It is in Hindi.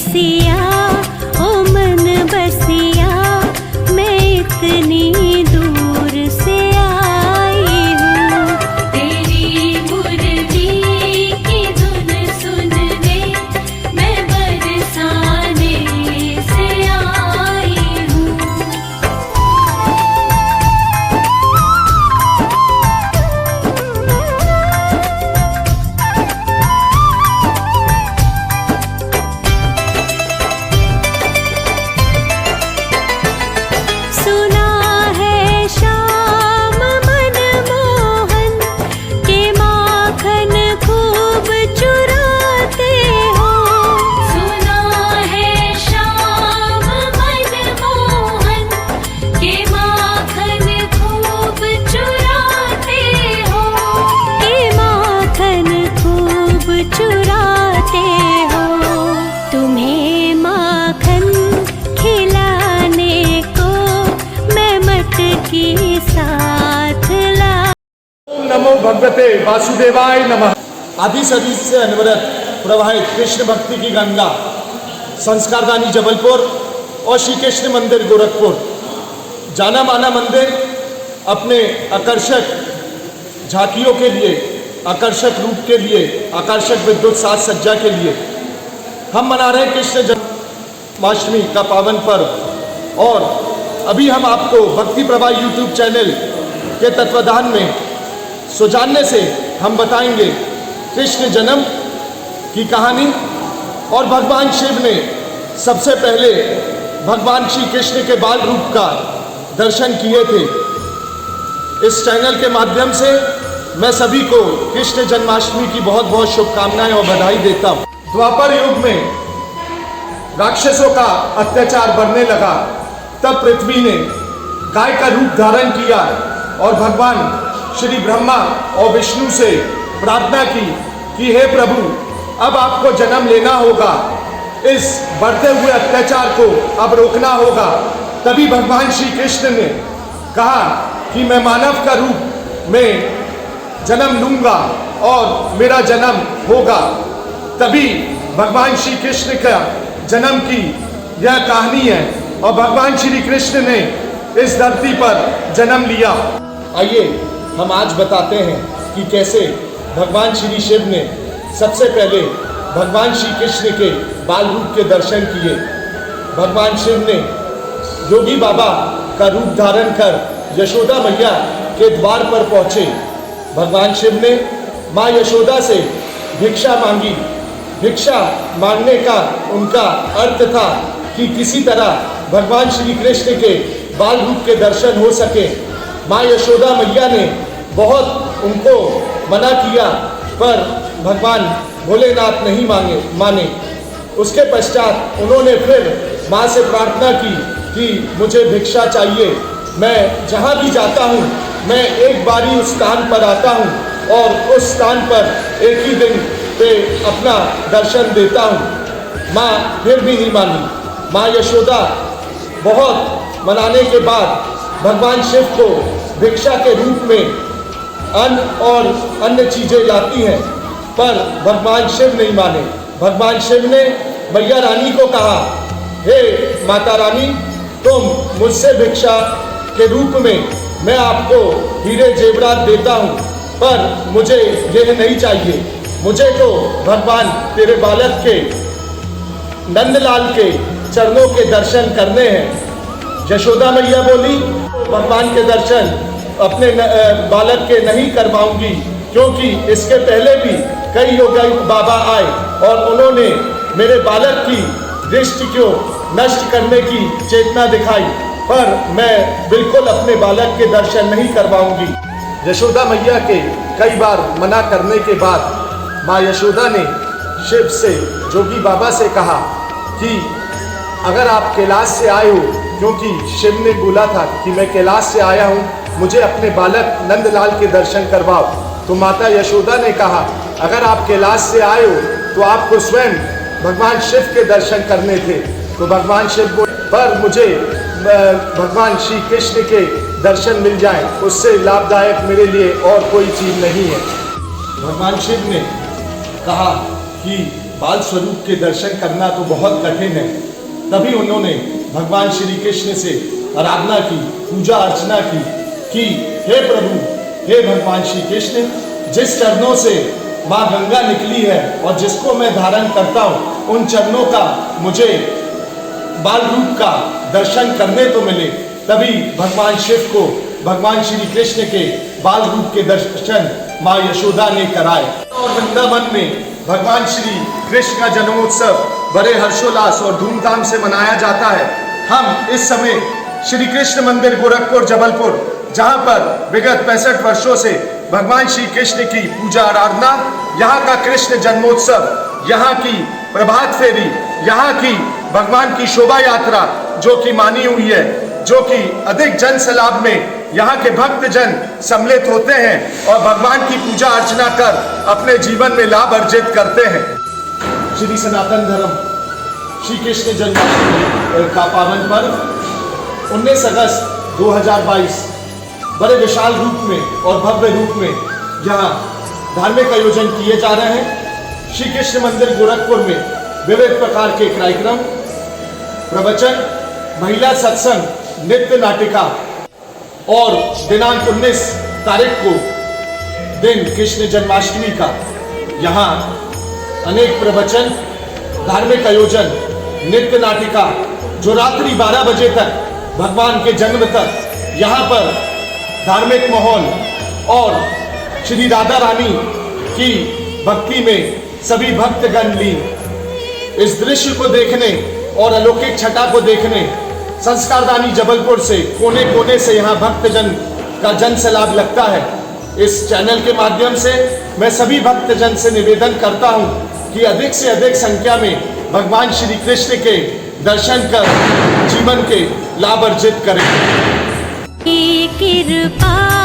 सिया ओ मन बसिया, मैं इतनी दूर से आई हूँ। तेरी मुरली की धुन सुनने मैं बरसाने से आई हूँ। सुना है श्याम मनमोहन के माखन खूब चुराते हो। सुना है श्याम मनमोहन के माखन खूब चुराते हो। के माखन खूब चुराते हो। तुम्हें माखन खिलाने को मैं मटकी साथ ला। ओम नमो भगवते वासुदेवाय नमः। आदि सदी से अनवरत प्रवाहित कृष्ण भक्ति की गंगा संस्कारदानी जबलपुर और श्री कृष्ण मंदिर गोरखपुर, जाना माना मंदिर अपने आकर्षक झांकियों के लिए, आकर्षक रूप के लिए, आकर्षक विद्युत साज सज्जा के लिए हम मना रहे हैं कृष्ण जन्माष्टमी का पावन पर्व। और अभी हम आपको भक्ति प्रभा यूट्यूब चैनल के तत्वाधान में सुजानने से हम बताएंगे कृष्ण जन्म की कहानी। और भगवान शिव ने सबसे पहले भगवान श्री कृष्ण के बाल रूप का दर्शन किए थे। इस चैनल के माध्यम से मैं सभी को कृष्ण जन्माष्टमी की बहुत बहुत शुभकामनाएं और बधाई देता हूँ। द्वापर युग में राक्षसों का अत्याचार बढ़ने लगा, तब पृथ्वी ने गाय का रूप धारण किया और भगवान श्री ब्रह्मा और विष्णु से प्रार्थना की कि हे प्रभु, अब आपको जन्म लेना होगा, इस बढ़ते हुए अत्याचार को अब रोकना होगा। तभी भगवान श्री कृष्ण ने कहा कि मैं मानव का रूप में जन्म लूंगा और मेरा जन्म होगा। तभी भगवान श्री कृष्ण का जन्म की यह कहानी है और भगवान श्री कृष्ण ने इस धरती पर जन्म लिया। आइए हम आज बताते हैं कि कैसे भगवान श्री शिव ने सबसे पहले भगवान श्री कृष्ण के बाल रूप के दर्शन किए। भगवान शिव ने योगी बाबा का रूप धारण कर यशोदा मैया के द्वार पर पहुँचे। भगवान शिव ने माँ यशोदा से भिक्षा मांगी। भिक्षा मांगने का उनका अर्थ था कि किसी तरह भगवान श्री कृष्ण के बाल रूप के दर्शन हो सके। माँ यशोदा मैया ने बहुत उनको मना किया, पर भगवान भोलेनाथ नहीं माने। उसके पश्चात उन्होंने फिर माँ से प्रार्थना की कि मुझे भिक्षा चाहिए, मैं जहाँ भी जाता हूँ मैं एक बारी उस स्थान पर आता हूँ और उस स्थान पर एक ही दिन पे अपना दर्शन देता हूँ। माँ फिर भी नहीं मानी। माँ यशोदा बहुत मनाने के बाद भगवान शिव को भिक्षा के रूप में अन्न और अन्य चीज़ें लाती हैं, पर भगवान शिव नहीं माने। भगवान शिव ने मैया रानी को कहा, हे माता रानी, तुम मुझसे भिक्षा के रूप में मैं आपको हीरे जेवरात देता हूँ, पर मुझे यह नहीं चाहिए। मुझे तो भगवान तेरे बालक के नंदलाल के चरणों के दर्शन करने हैं। यशोदा मैया बोली, भगवान के दर्शन अपने बालक के नहीं करवाऊंगी, क्योंकि इसके पहले भी कई योगी बाबा आए और उन्होंने मेरे बालक की दृष्टि को नष्ट करने की चेतना दिखाई, पर मैं बिल्कुल अपने बालक के दर्शन नहीं करवाऊंगी। यशोदा मैया के कई बार मना करने के बाद माँ यशोदा ने शिव से, जोगी बाबा से कहा कि अगर आप कैलाश से आए हो, क्योंकि शिव ने बोला था कि मैं कैलाश से आया हूँ, मुझे अपने बालक नंदलाल के दर्शन करवाओ। तो माता यशोदा ने कहा, अगर आप कैलाश से आए हो तो आपको स्वयं भगवान शिव के दर्शन करने थे। तो भगवान शिव बोले, पर मुझे भगवान श्री कृष्ण के दर्शन मिल जाए, उससे लाभदायक मेरे लिए और कोई चीज़ नहीं है। भगवान शिव ने कहा कि बाल स्वरूप के दर्शन करना तो बहुत कठिन है। तभी उन्होंने भगवान श्री कृष्ण से आराधना की, पूजा अर्चना की कि हे प्रभु, हे भगवान श्री कृष्ण, जिस चरणों से माँ गंगा निकली है और जिसको मैं धारण करता हूँ, उन चरणों का मुझे बाल रूप का दर्शन करने तो मिले। तभी भगवान शिव को भगवान श्री कृष्ण के बाल रूप के दर्शन माँ यशोदा ने कराए। और वृंदावन में भगवान श्री कृष्ण का जन्मोत्सव बड़े हर्षोल्लास और धूमधाम से मनाया जाता है। हम इस समय श्री कृष्ण मंदिर गोरखपुर जबलपुर, जहाँ पर विगत 65 वर्षों से भगवान श्री कृष्ण की पूजा आराधना, यहाँ का कृष्ण जन्मोत्सव, यहाँ की प्रभात फेरी, यहाँ की भगवान की शोभा यात्रा जो कि मानी हुई है, जो कि अधिक जन सैलाब में यहाँ के भक्त जन सम्मिलित होते हैं और भगवान की पूजा अर्चना कर अपने जीवन में लाभ अर्जित करते हैं। श्री सनातन धर्म श्री कृष्ण जन्माष्टमी का पावन पर्व 19 अगस्त 2022 बड़े विशाल रूप में और भव्य रूप में यहाँ धार्मिक आयोजन किए जा रहे हैं। श्री कृष्ण मंदिर गोरखपुर में विविध प्रकार के कार्यक्रम, प्रवचन, महिला सत्संग, नृत्य नाटिका और दिनांक 19 तारीख को दिन कृष्ण जन्माष्टमी का यहाँ अनेक प्रवचन, धार्मिक आयोजन, नृत्य नाटिका जो रात्रि 12 बजे तक भगवान के जन्म तक यहाँ पर धार्मिक माहौल और श्री राधा रानी की भक्ति में सभी भक्तगण लीन। इस दृश्य को देखने और अलौकिक छटा को देखने संस्कारदानी जबलपुर से कोने कोने से यहाँ भक्तजन का जन सैलाब लगता है। इस चैनल के माध्यम से मैं सभी भक्तजन से निवेदन करता हूँ कि अधिक से अधिक संख्या में भगवान श्री कृष्ण के दर्शन कर जीवन के लाभ अर्जित करें। कृपा